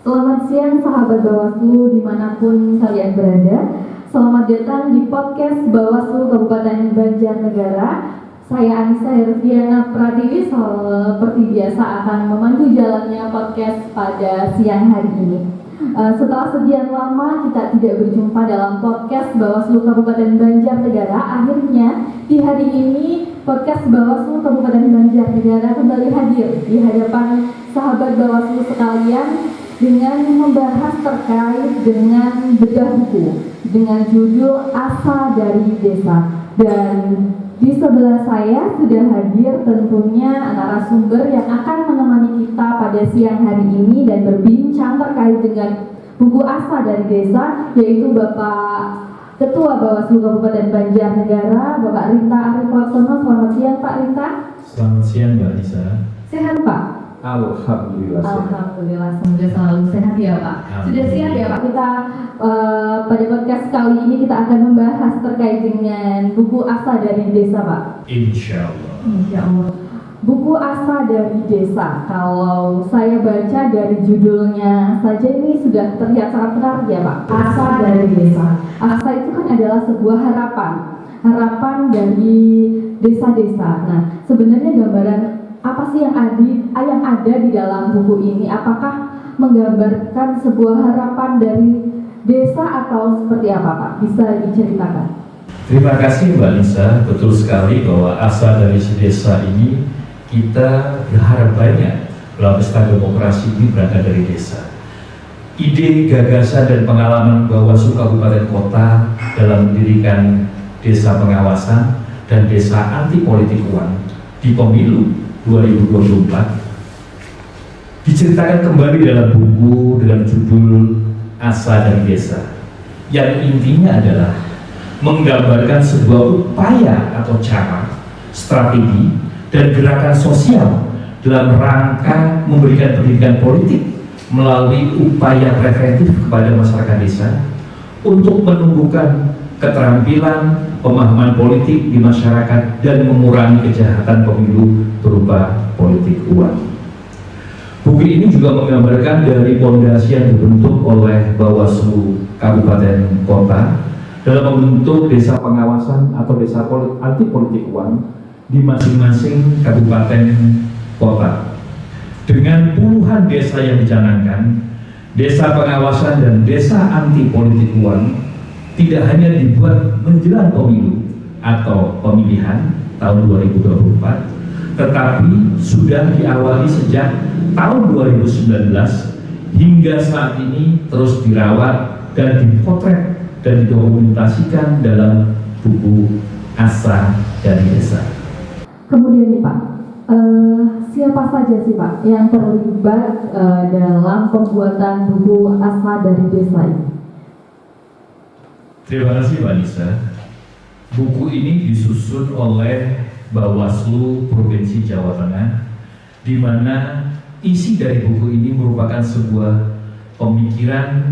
Selamat siang sahabat Bawaslu dimanapun kalian berada. Selamat datang di podcast Bawaslu Kabupaten Banjarnegara. Saya Anissa Herviana Pratiwi seperti biasa akan memandu jalannya podcast pada siang hari ini. Setelah sekian lama kita tidak berjumpa dalam podcast Bawaslu Kabupaten Banjarnegara, akhirnya di hari ini podcast Bawaslu Kabupaten Banjarnegara kembali hadir di hadapan sahabat Bawaslu sekalian dengan membahas terkait dengan bedah buku dengan judul Asa dari Desa. Dan di sebelah saya sudah hadir tentunya narasumber yang akan menemani kita pada siang hari ini dan berbincang terkait dengan buku Asa dari Desa, yaitu Bapak Ketua Bawaslu Kabupaten Banjarnegara, Bapak Rinta Arif Laksono. Selamat siang Pak Rinta. Selamat siang Mbak Nisa. Sehat Pak? Alhamdulillah. Alhamdulillah, semoga selalu sehat ya Pak. Sudah siap ya Pak? Kita pada podcast kali ini kita akan membahas terkait dengan buku Asa dari Desa Pak. Insya Allah. Insya Allah. Buku Asa dari Desa, kalau saya baca dari judulnya saja ini sudah terlihat sangat menarik ya Pak. Asa dari Desa. Asa itu kan adalah sebuah harapan dari desa-desa. Nah, sebenarnya gambaran apa sih yang ada di dalam buku ini? Apakah menggambarkan sebuah harapan dari desa atau seperti apa Pak? Bisa diceritakan? Terima kasih Mbak Nisa. Betul sekali bahwa asa dari si desa ini kita berharap banyak bahwa pesta demokrasi ini berangkat dari desa. Ide, gagasan, dan pengalaman Bawaslu Kabupaten Kota dalam mendirikan desa pengawasan dan desa anti politik uang di pemilu 2024 diceritakan kembali dalam buku dengan judul Asa dari Desa, yang intinya adalah menggambarkan sebuah upaya atau cara, strategi, dan gerakan sosial dalam rangka memberikan pendidikan politik melalui upaya preventif kepada masyarakat desa untuk menumbuhkan keterampilan pemahaman politik di masyarakat dan mengurangi kejahatan pemilu berupa politik uang. Buku ini juga menggambarkan dari fondasi yang dibentuk oleh Bawaslu Kabupaten Kota dalam membentuk desa pengawasan atau desa anti politik uang di masing-masing kabupaten kota. Dengan puluhan desa yang dicanangkan, desa pengawasan dan desa anti politik uang tidak hanya dibuat menjelang pemilu atau pemilihan tahun 2024, tetapi sudah diawali sejak tahun 2019 hingga saat ini terus dirawat dan dipotret dan didokumentasikan dalam buku Asa dari Desa. Kemudian nih Pak, siapa saja sih Pak yang terlibat dalam pembuatan buku Asa dari Desa ini? Terima kasih Mbak Nisa. Buku ini disusun oleh Bawaslu Provinsi Jawa Tengah, di mana isi dari buku ini merupakan sebuah pemikiran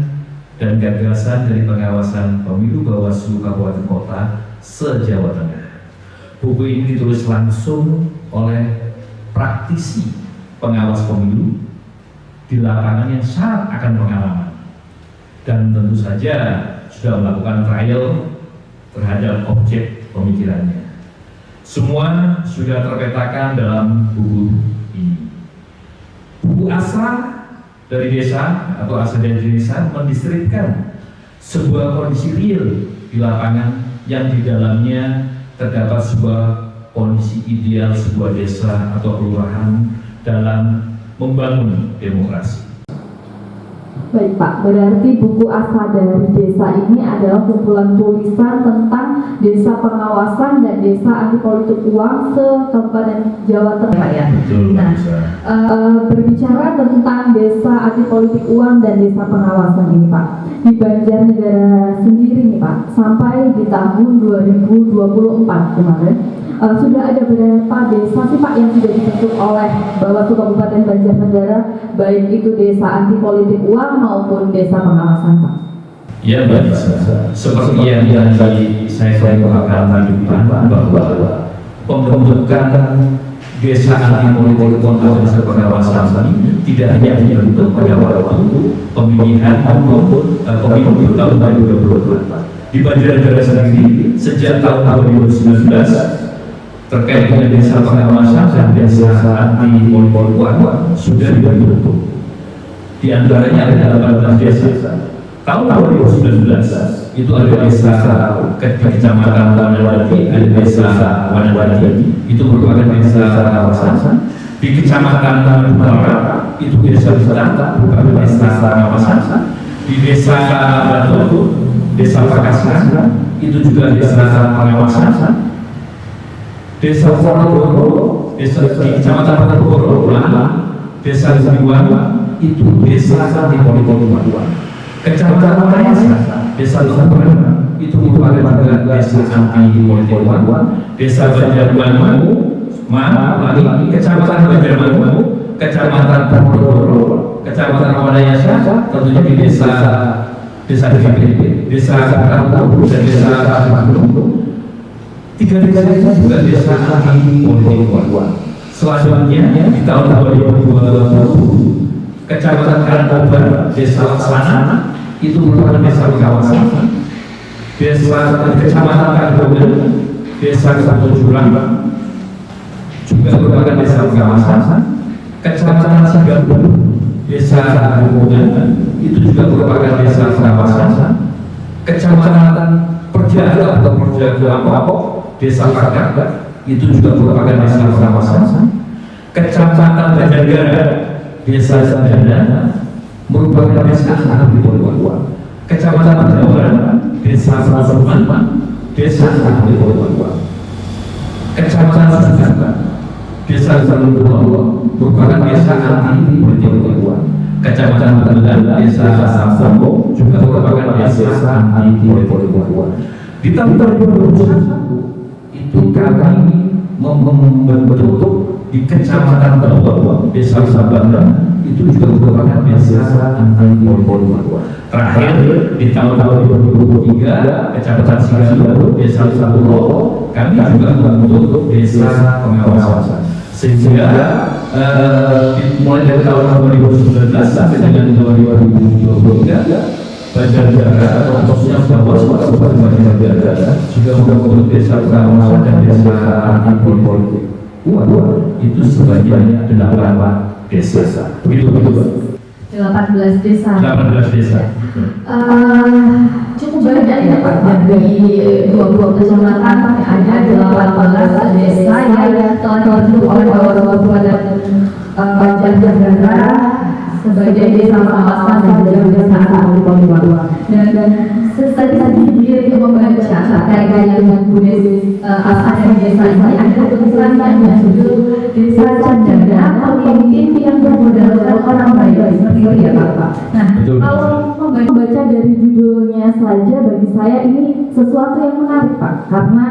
dan gagasan dari pengawasan pemilu Bawaslu Kabupaten Kota se-Jawa Tengah. Buku ini ditulis langsung oleh praktisi pengawas pemilu di lapangan yang sangat akan pengalaman dan tentu saja sudah melakukan trial terhadap objek pemikirannya. Semua sudah terpetakan dalam buku ini. Buku Asa dari Desa atau Asa dari Desa mendeskripsikan sebuah kondisi real di lapangan yang di dalamnya terdapat sebuah kondisi ideal sebuah desa atau kelurahan dalam membangun demokrasi. Baik Pak, berarti buku Asa dari Desa ini adalah kumpulan tulisan tentang desa pengawasan dan desa anti politik uang se-Kabupaten Jawa Tengah Pak ya? Betul, nah, berbicara tentang desa anti politik uang dan desa pengawasan ini Pak, di Banjarnegara sendiri nih Pak, sampai di tahun 2024 kemarin sudah ada beberapa desa sih Pak yang sudah dibentuk oleh Bawaslu Kabupaten Banjarnegara, baik itu desa anti politik uang maupun desa pengawasan Pak. Ya Mbak Nisa, seperti yang tadi saya katakan di depan bahwa pembentukan desa anti politik uang dan desa pengawasan ini tidak hanya dibentuk pada waktu pemilihan maupun pemilu tahun 2024. Di Banjarnegara sendiri sejak tahun 2019 terkait dengan desa pengawasan dan desa anti politik sudah dibentuk. Di antaranya ada 18 desa. Tahun 2019 itu ada desa di kecamatan Wanadadi, ada desa Wanadadi, itu merupakan desa pengawasan. Di kecamatan Utara itu desa Utara, merupakan desa pengawasan. Di desa Batu, desa Pakasan, itu juga desa pengawasan. Desa Ponorogo, desa di kecamatan Ponorogo, desa Siwan, itu desa anti politik. Kecamatan Mayasa, desa Lumban, itu merupakan juga desa anti politik. Desa Banjarmangu, Kecamatan Banjarmangu, Kecamatan Ponorogo, Kecamatan Wadayasa, tentunya di desa DPP, desa Karangtau dan desa Bandung. Tiga desa itu juga desa anti politik. Selanjutnya di tahun 2020 Kecamatan Karangtau, desa Laksana, itu merupakan desa pengawasan. Desa Kecamatan Kardongan, desa Ketujuran, juga merupakan desa pengawasan. Kecamatan Sigabu, desa Hubungan, itu juga merupakan desa pengawasan. Kecamatan Perjaga atau Perjaga desa Pagar, itu juga merupakan desa pengawasan. Kecamatan Banjarnegara, desa Sendana, merupakan desa anti politik. Kecamatan Jawa, desa Pasuruan, desa anti politik. Kecamatan Sunda, desa Salundolo, merupakan desa anti politik. Kecamatan Tegalan, desa Sambo, juga merupakan desa anti politik. Di tahun 2021 itu kami membentuk di Kecamatan Bawah, desa Sabandang, itu juga merupakan desa anti politik. Terakhir di tahun 2023 Kecamatan Sigabu, desa Saburo, kami juga membentuk desa pengawasan. Sehingga mulai dari tahun 2019 sampai dengan 2023 Banjarnegara atau khususnya Bawaslu Kabupaten Banjarnegara juga membentuk desa pengawasan dan desa anti politik. Itu sebanyak 8 desa. Begitu Pak. 18 desa. 18 desa. Cukup banyak ya Pak, dari 20 kecamatan ada 18 desa yang telah dibentuk oleh Bawaslu Kabupaten Banjarnegara sebagai desa pengawasan dan juga desa anti politik. Dan tadi itu membaca terkait dengan asal dari desa ini ada tulisan yang berjudul Desa Cendana Pemimpin yang Bermodalkan Orang Baik. Seperti itu ya Pak. Nah, kalau membaca dari judulnya saja bagi saya ini sesuatu yang menarik Pak, karena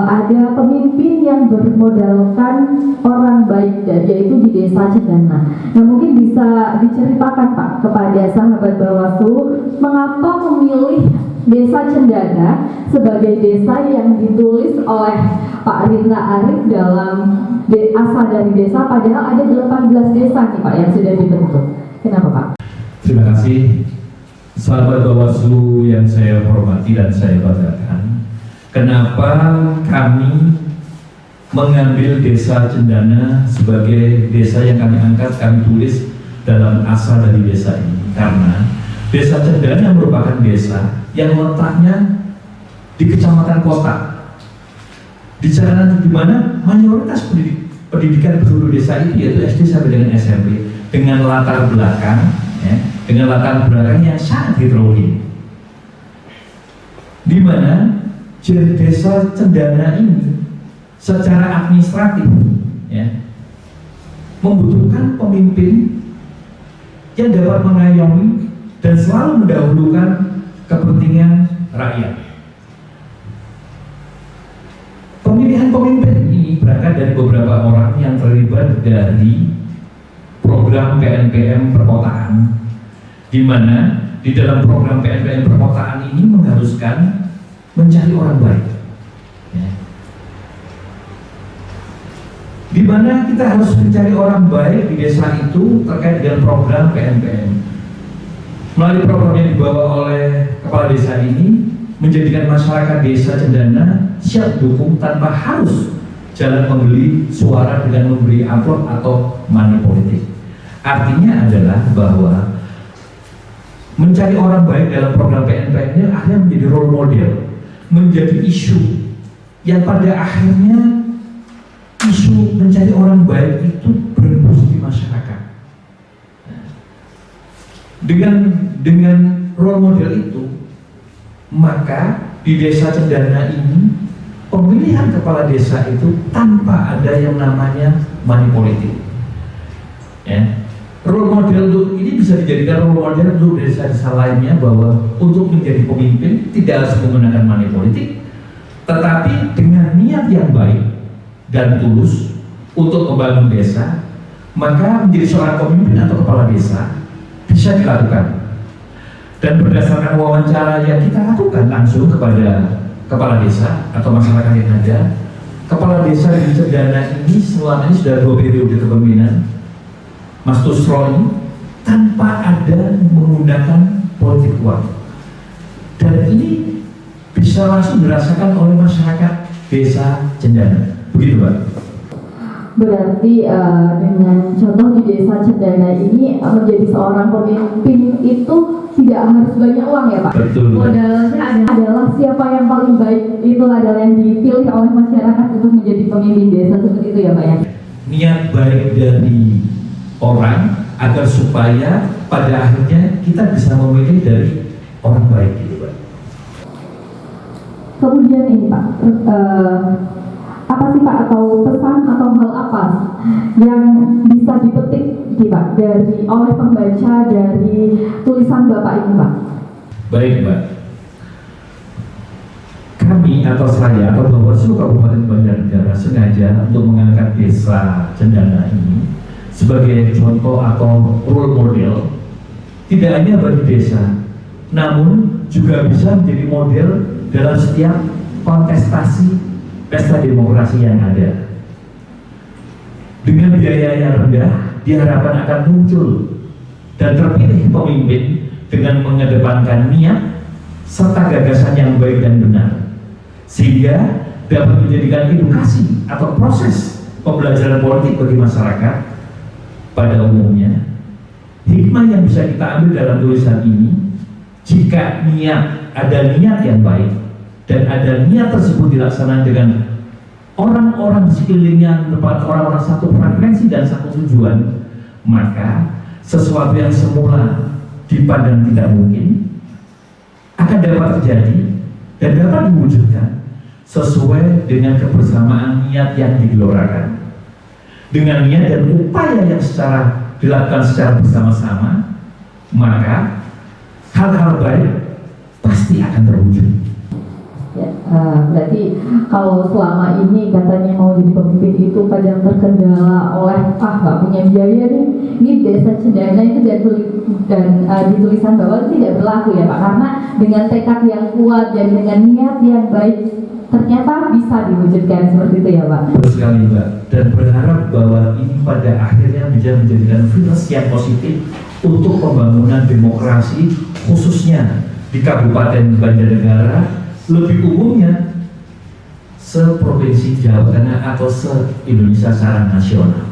ada pemimpin yang bermodalkan orang baik, yaitu di Desa Cendana. Nah, mungkin bisa diceritakan Pak kepada sahabat Bawaslu mengapa memilih Desa Cendana sebagai desa yang ditulis oleh Pak Rindra Arif dalam asal dari desa, padahal ada 18 desa nih Pak yang sudah dibentuk. Kenapa Pak? Terima kasih sahabat Bawaslu yang saya hormati dan saya banggakan. Kenapa kami mengambil Desa Cendana sebagai desa yang kami angkat, kami tulis dalam asal dari desa ini? Karena Desa Cendana merupakan desa yang letaknya di kecamatan kota, di mana mayoritas pendidikan penduduk desa itu yaitu SD sampai dengan SMP, dengan latar belakang yang sangat heterogen, di mana Desa Cendana ini secara administratif membutuhkan pemimpin yang dapat mengayomi dan selalu mendahulukan kepentingan rakyat. Pemilihan pemimpin ini berangkat dari beberapa orang yang terlibat dari program PNPM perkotaan, di mana di dalam program PNPM perkotaan ini mengharuskan mencari orang baik, di mana kita harus mencari orang baik di desa itu terkait dengan program PNPM. Melalui program yang dibawa oleh kepala desa ini menjadikan masyarakat desa Cendana siap dukung tanpa harus jalan membeli suara dengan memberi amplop atau money politik. Artinya adalah bahwa mencari orang baik dalam program PNPN akhirnya menjadi role model, menjadi isu yang pada akhirnya isu mencari orang baik itu berembus di masyarakat. Dengan role model itu, maka di desa Cendana ini pemilihan kepala desa itu tanpa ada yang namanya money politik. Ya. Role model ini bisa dijadikan role model untuk desa-desa lainnya bahwa untuk menjadi pemimpin tidak harus menggunakan money politik, tetapi dengan niat yang baik dan tulus untuk membangun desa, maka menjadi seorang pemimpin atau kepala desa bisa dilakukan. Dan berdasarkan wawancara yang kita lakukan langsung kepada kepala desa atau masyarakat yang ada, kepala desa di Cendana ini selama ini sudah 2 periode kepemimpinan Mas Tusro ini tanpa ada menggunakan politik uang, dan ini bisa langsung dirasakan oleh masyarakat desa Cendana. Begitu, Pak. Berarti dengan contoh di desa Cendana ini menjadi seorang pemimpin itu tidak harus banyak uang ya Pak? Betul. Modalnya adalah siapa yang paling baik, itu adalah yang dipilih oleh masyarakat untuk menjadi pemimpin desa, seperti itu ya Pak ya? Niat baik dari orang agar supaya pada akhirnya kita bisa memilih dari orang baik gitu Pak. Kemudian ini Pak, apa sih Pak, atau pesan atau hal apa yang bisa dipetik nih Pak oleh pembaca dari tulisan Bapak ini Pak? Baik Mbak, kami atau saya atau Bawaslu Kabupaten Banjarnegara sengaja untuk mengangkat desa Cendana ini sebagai contoh atau role model, tidak hanya bagi desa, namun juga bisa menjadi model dalam setiap kontestasi pesta demokrasi yang ada. Dengan biaya yang rendah, diharapkan akan muncul dan terpilih pemimpin dengan mengedepankan niat serta gagasan yang baik dan benar, sehingga dapat menjadikan edukasi atau proses pembelajaran politik bagi masyarakat pada umumnya. Hikmah yang bisa kita ambil dalam tulisan ini, jika ada niat yang baik dan ada niat tersebut dilaksanakan dengan orang-orang di sekelilingnya merupakan orang-orang satu frekuensi dan satu tujuan, maka sesuatu yang semula dipandang tidak mungkin akan dapat terjadi dan dapat diwujudkan sesuai dengan kebersamaan niat yang digelorakan. Dengan niat dan upaya yang dilakukan secara bersama-sama, maka hal-hal baik pasti akan terwujud. Ya, berarti kalau selama ini katanya mau jadi pemimpin itu kadang terkendala oleh nggak punya biaya nih, ini desa Cendana itu dan di tulisan bawah tidak berlaku ya Pak, karena dengan tekad yang kuat dan dengan niat yang baik ternyata bisa diwujudkan, seperti itu ya Pak. Betul sekali Mbak, dan berharap bahwa ini pada akhirnya bisa menjadikan virus yang positif untuk pembangunan demokrasi khususnya di Kabupaten Banjarnegara, lebih umumnya se-Provinsi Jawa Tengah atau se-Indonesia secara nasional.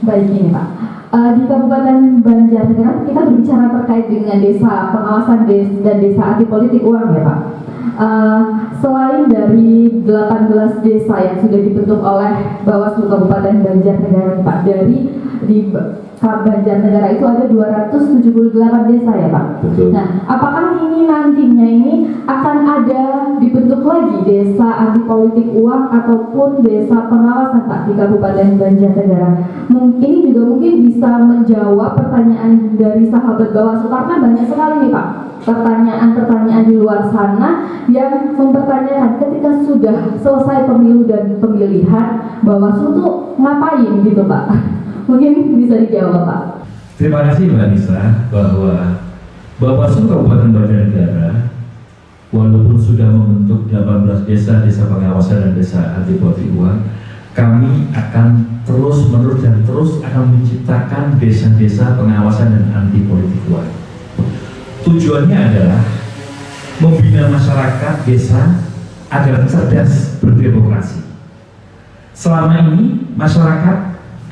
Baik ini Pak, di Kabupaten Banjarnegara kita berbicara terkait dengan desa pengawasan dan desa anti politik uang ya Pak. Selain dari 18 desa yang sudah dibentuk oleh Bawaslu Kabupaten Banjarnegara Pak, di Banjarnegara itu ada 278 desa ya Pak. Betul. Nah, apakah ini nantinya akan ada dibentuk lagi desa anti politik uang ataupun desa pengawasan Pak di Kabupaten Banjarnegara? Ini juga mungkin bisa menjawab pertanyaan dari sahabat Bawaslu, karena banyak sekali nih Pak pertanyaan-pertanyaan di luar sana yang mempertanyakan ketika sudah selesai pemilu dan pemilihan, Bawaslu tuh ngapain gitu Pak? Mungkin bisa dijawab Pak. Terima kasih Mbak Nisa, bahwa Bawaslu Kabupaten Banjarnegara walaupun sudah membentuk 18 desa pengawasan dan desa anti politik uang, kami akan terus menerus dan terus akan menciptakan desa-desa pengawasan dan anti politik uang. Tujuannya adalah membina masyarakat desa agar cerdas berdemokrasi. Selama ini masyarakat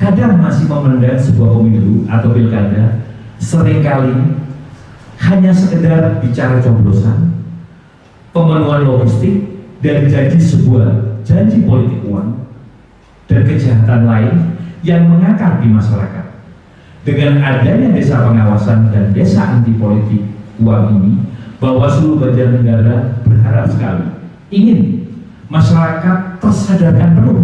kadang masih memandang sebuah pemilu atau pilkada seringkali hanya sekedar bicara coblosan, pemenuhan logistik, dan janji politik uang dan kejahatan lain yang mengakar di masyarakat. Dengan adanya desa pengawasan dan desa anti politik uang ini, Bawaslu Banjarnegara berharap sekali ingin masyarakat tersadarkan penuh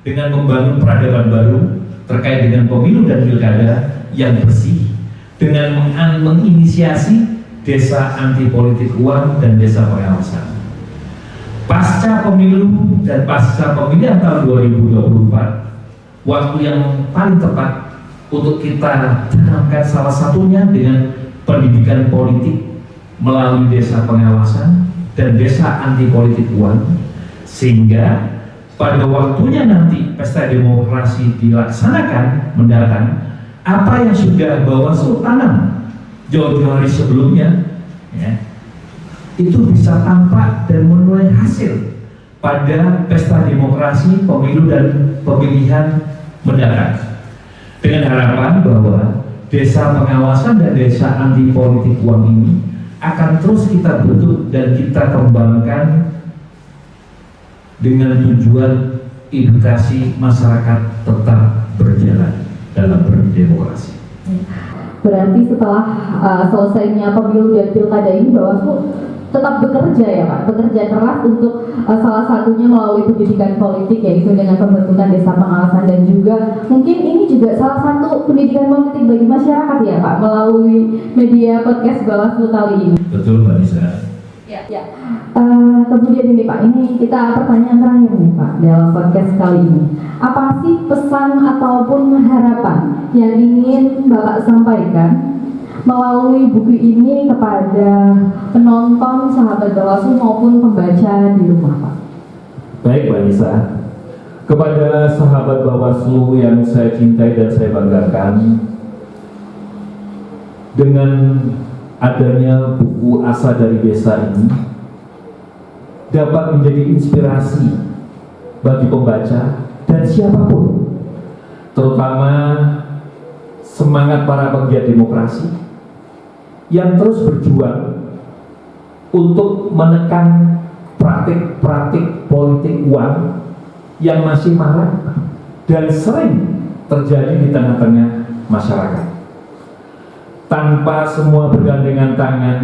dengan membangun peradaban baru terkait dengan pemilu dan pilkada yang bersih, dengan menginisiasi desa anti politik uang dan desa pengawasan. Pasca pemilu dan pasca pemilihan tahun 2024, waktu yang paling tepat untuk kita tanamkan salah satunya dengan pendidikan politik melalui desa pengawasan dan desa anti politik uang, sehingga pada waktunya nanti pesta demokrasi dilaksanakan mendatang, apa yang sudah Bawaslu tanam jauh-jauh hari sebelumnya, ya, itu bisa tampak dan menuai hasil pada pesta demokrasi pemilu dan pemilihan mendatang. Dengan harapan bahwa desa pengawasan dan desa anti politik uang ini akan terus kita bentuk dan kita kembangkan dengan tujuan edukasi masyarakat tetap berjalan dalam berdemokrasi. Berarti setelah selesainya pemilu dan pilkada ini, Bawaslu tetap bekerja ya Pak, bekerja keras untuk salah satunya melalui pendidikan politik, yaitu dengan pembentukan desa pengawasan, dan juga mungkin ini juga salah satu pendidikan politik bagi masyarakat ya Pak, melalui media podcast Bawaslu kali ini. Betul Mbak Nisa. Ya. Kemudian ini Pak, ini kita pertanyaan terakhir nih Pak dalam podcast kali ini. Apa sih pesan ataupun harapan yang ingin Bapak sampaikan melalui buku ini kepada penonton sahabat Bawaslu maupun pembaca di rumah Pak? Baik Mbak Nisa, kepada sahabat Bawaslu yang saya cintai dan saya banggakan, dengan adanya buku Asa dari Desa ini dapat menjadi inspirasi bagi pembaca dan siapapun, terutama semangat para penggiat demokrasi yang terus berjuang untuk menekan praktik-praktik politik uang yang masih marak dan sering terjadi di tengah-tengah masyarakat. Tanpa semua bergandengan tangan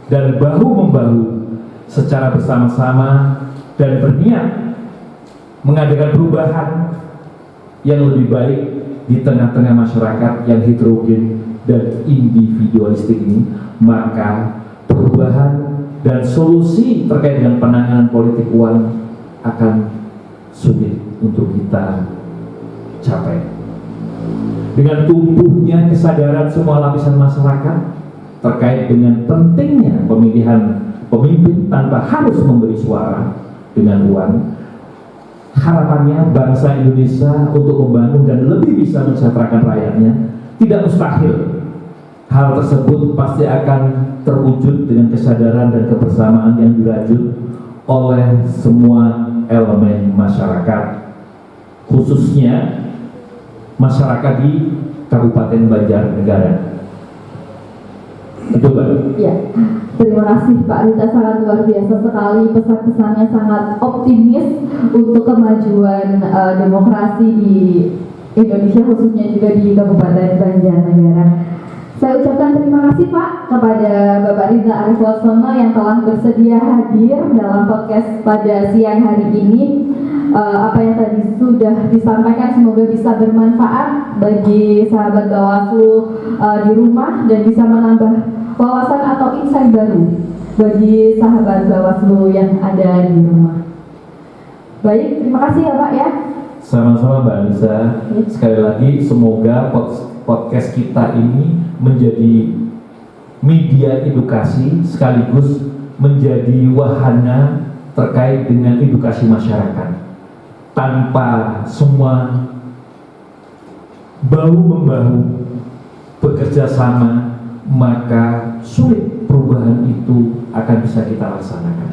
dan bahu-membahu secara bersama-sama dan berniat mengadakan perubahan yang lebih baik di tengah-tengah masyarakat yang heterogen dan individualistik ini, maka perubahan dan solusi terkait dengan penanganan politik uang akan sulit untuk kita capai. Dengan tumbuhnya kesadaran semua lapisan masyarakat terkait dengan pentingnya pemilihan pemimpin tanpa harus memberi suara dengan uang, harapannya bangsa Indonesia untuk membangun dan lebih bisa mensejahterakan rakyatnya tidak mustahil. Hal tersebut pasti akan terwujud dengan kesadaran dan kebersamaan yang dirajut oleh semua elemen masyarakat, khususnya masyarakat di Kabupaten Banjarnegara. Itu Pak. Ya, terima kasih Pak Rita, sangat luar biasa sekali, pesan-pesannya sangat optimis untuk kemajuan demokrasi di Indonesia, khususnya juga di Kabupaten Banjarnegara. Saya ucapkan terima kasih Pak kepada Bapak Riza Arif Laksono yang telah bersedia hadir dalam podcast pada siang hari ini. Apa yang tadi sudah disampaikan semoga bisa bermanfaat bagi sahabat Bawaslu di rumah dan bisa menambah wawasan atau insight baru bagi sahabat Bawaslu yang ada di rumah. Baik, terima kasih ya Pak ya. Sama-sama Mbak Anissa. Sekali lagi semoga podcast kita ini menjadi media edukasi sekaligus menjadi wahana terkait dengan edukasi masyarakat. Tanpa semua bahu-membahu bekerja sama maka sulit perubahan itu akan bisa kita laksanakan.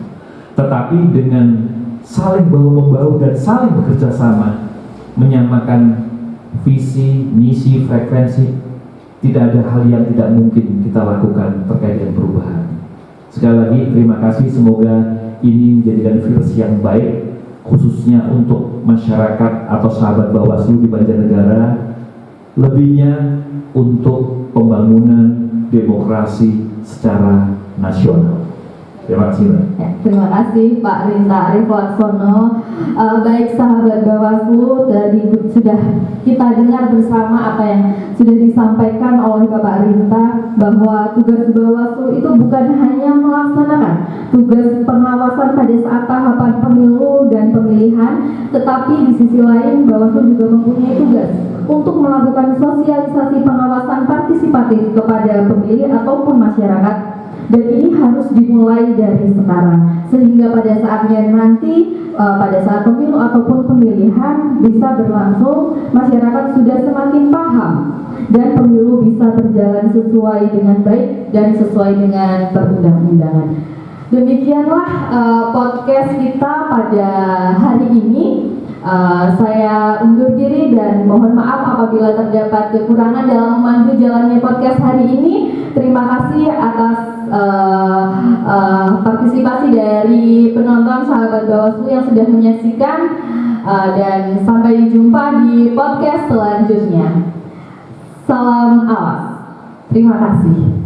Tetapi dengan saling bahu-membahu dan saling bekerja sama, menyamakan visi, misi, frekuensi, tidak ada hal yang tidak mungkin kita lakukan terkait dengan perubahan. Sekali lagi terima kasih, semoga ini menjadikan virus yang baik khususnya untuk masyarakat atau sahabat Bawaslu di Banjarnegara, lebihnya untuk pembangunan demokrasi secara nasional. Terima kasih, Mbak. Ya, terima kasih Pak Rinta Arif Laksono. Baik sahabat Bawaslu, tadi sudah kita dengar bersama apa yang sudah disampaikan oleh Bapak Rinta, bahwa tugas Bawaslu itu bukan hanya melaksanakan tugas pengawasan pada saat tahapan pemilu dan pemilihan, tetapi di sisi lain Bawaslu juga mempunyai tugas untuk melakukan sosialisasi pengawasan partisipatif kepada pemilih ataupun masyarakat. Dan ini harus dimulai dari sekarang, sehingga pada saatnya nanti pada saat pemilu ataupun pemilihan bisa berlangsung, masyarakat sudah semakin paham dan pemilu bisa berjalan sesuai dengan baik dan sesuai dengan perundang-undangan. Demikianlah podcast kita pada hari ini. Saya undur diri dan mohon maaf apabila terdapat kekurangan dalam memandu jalannya podcast hari ini. Terima kasih atas partisipasi dari penonton sahabat Bawaslu yang sudah menyaksikan, dan sampai jumpa di podcast selanjutnya. Salam awas. Terima kasih.